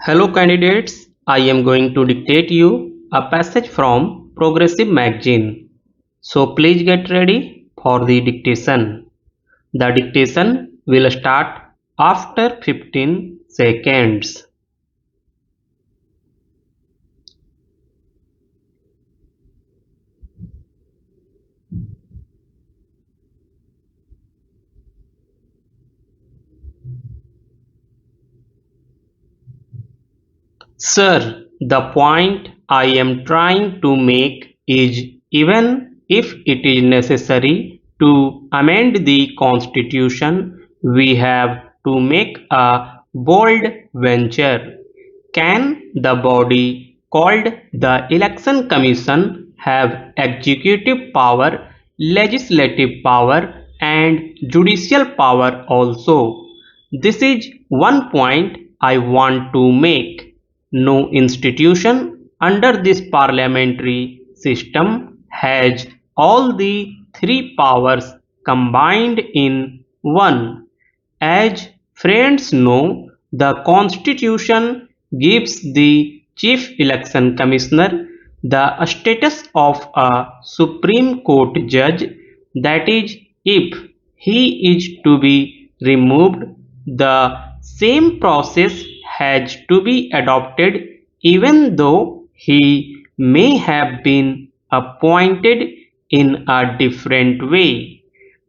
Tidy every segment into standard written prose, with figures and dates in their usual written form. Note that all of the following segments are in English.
Hello candidates, I am going to dictate you a passage from Progressive magazine. So please get ready for the dictation. The dictation will start after 15 seconds. Sir, the point I am trying to make is even if it is necessary to amend the constitution, we have to make a bold venture. Can the body called the Election Commission have executive power, legislative power, and judicial power also? This is one point I want to make. No institution under this parliamentary system has all the three powers combined in one. As friends know, the Constitution gives the Chief Election Commissioner the status of a Supreme Court judge, that is, if he is to be removed, the same process has to be adopted even though he may have been appointed in a different way.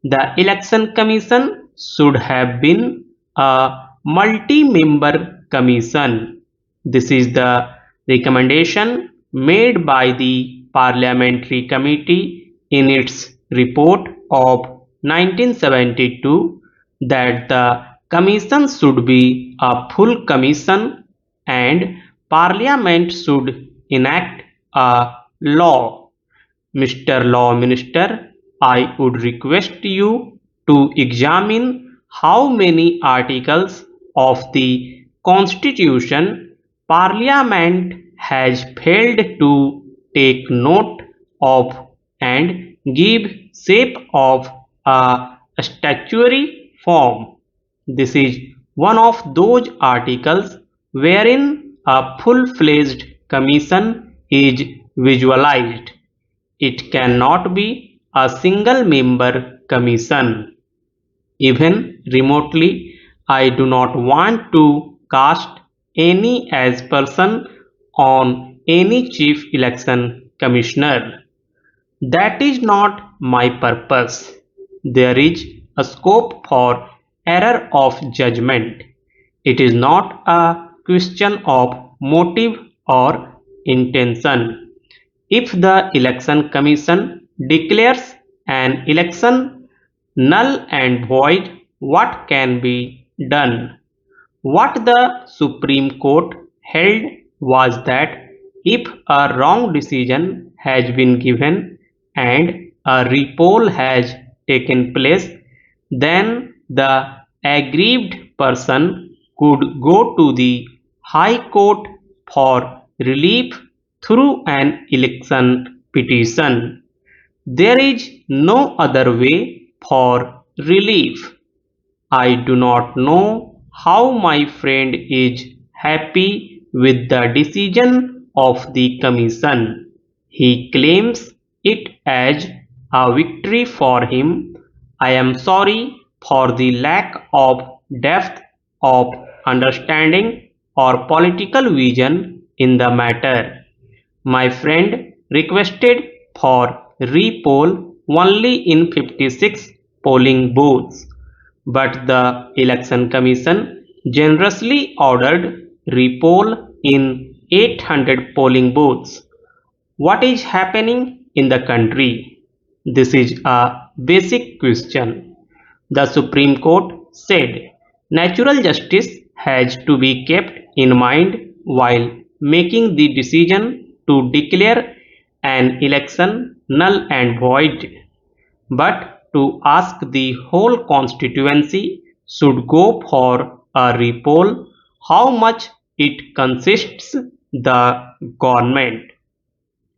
The Election Commission should have been a multi-member commission. This is the recommendation made by the Parliamentary Committee in its report of 1972 that the commission should be a full commission and Parliament should enact a law. Mr. Law Minister, I would request you to examine how many articles of the Constitution Parliament has failed to take note of and give shape of a statutory form. This is one of those articles wherein a full-fledged commission is visualized. It cannot be a single-member commission. Even remotely, I do not want to cast any as person on any chief election commissioner. That is not my purpose. There is a scope for error of judgment. It is not a question of motive or intention. If the Election Commission declares an election null and void, what can be done? What the Supreme Court held was that if a wrong decision has been given and a repoll has taken place, then the aggrieved person could go to the High Court for relief through an election petition. There is no other way for relief. I do not know how my friend is happy with the decision of the commission. He claims it as a victory for him. I am sorry for the lack of depth of understanding or political vision in the matter. My friend requested for repoll only in 56 polling booths, but the Election Commission generously ordered repoll in 800 polling booths. What is happening in the country? This is a basic question. The Supreme Court said natural justice has to be kept in mind while making the decision to declare an election null and void, but to ask the whole constituency should go for a repoll how much it consists the government.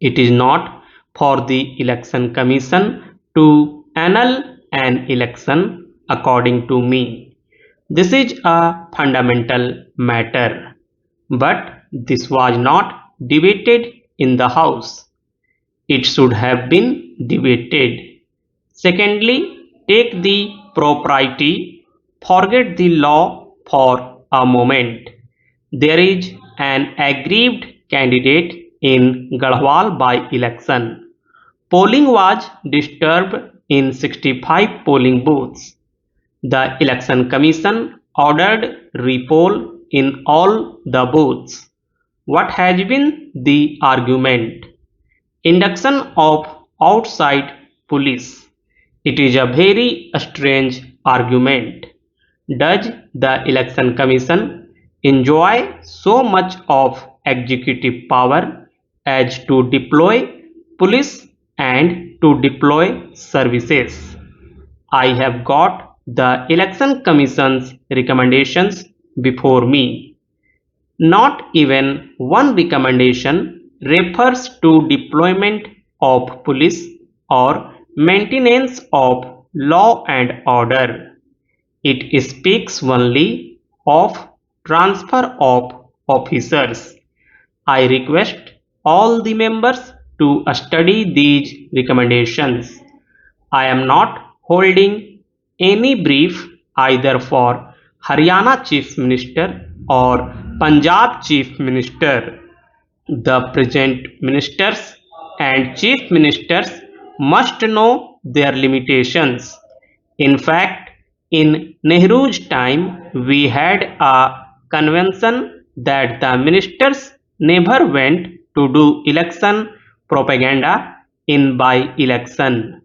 It is not for the Election Commission to annul an election according to me. This is a fundamental matter. but this was not debated in the House. It should have been debated. Secondly, take the propriety, forget the law for a moment. There is an aggrieved candidate in Garhwal by-election. Polling was disturbed in 65 polling booths. The Election Commission ordered re-poll in all the booths. What has been the argument? Induction of outside police. It is a very strange argument. Does the Election Commission enjoy so much of executive power as to deploy police and to deploy services? I have got the Election Commission's recommendations before me. Not even one recommendation refers to deployment of police or maintenance of law and order. It speaks only of transfer of officers. I request all the members to study these recommendations. I am not holding any brief either for Haryana Chief Minister or Punjab Chief Minister. The present ministers and chief ministers must know their limitations. In fact, in Nehru's time, we had a convention that the ministers never went to do election propaganda in by-election.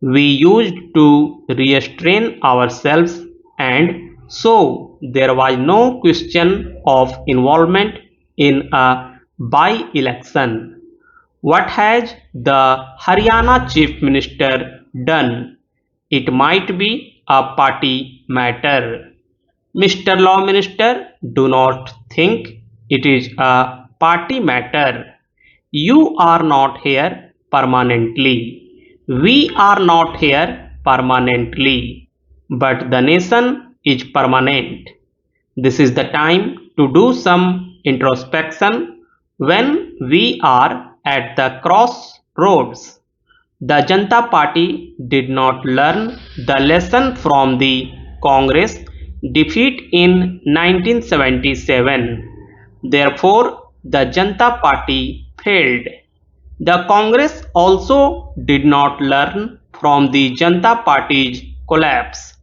We used to restrain ourselves, and so there was no question of involvement in a by-election. What has the Haryana Chief Minister done? It might be a party matter. Mr. Law Minister, do not think it is a party matter. You are not here permanently. We are not here permanently. But the nation is permanent. This is the time to do some introspection when we are at the crossroads. The Janata Party did not learn the lesson from the Congress defeat in 1977. Therefore, the Janata Party failed. The Congress also did not learn from the Janata Party's collapse.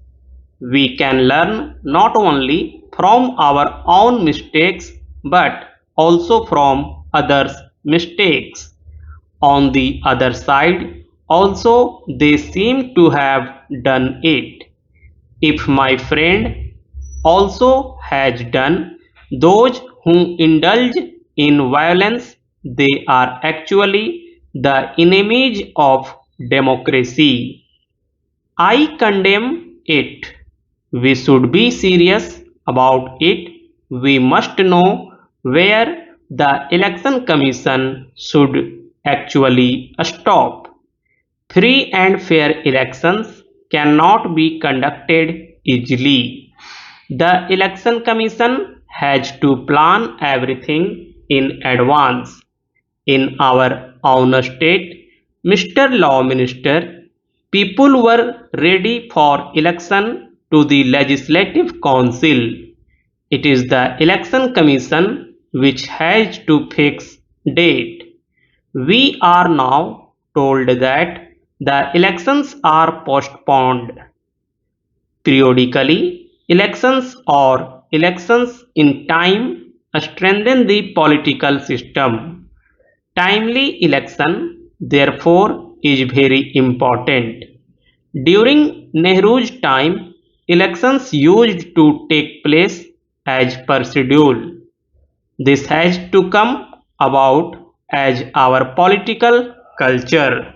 We can learn not only from our own mistakes but also from others' mistakes. On the other side, also they seem to have done it. If my friend also has done, those who indulge in violence, they are actually the enemies of democracy. I condemn it. We should be serious about it. We must know where the Election Commission should actually stop. Free and fair elections cannot be conducted easily. The Election Commission has to plan everything in advance. In our own state, Mr. Law Minister, people were ready for election to the Legislative Council. It is the Election Commission which has to fix date. We are now told that the elections are postponed. Periodically, elections or elections in time strengthen the political system. Timely election, therefore, is very important. During Nehru's time, elections used to take place as per schedule. This has to come about as our political culture.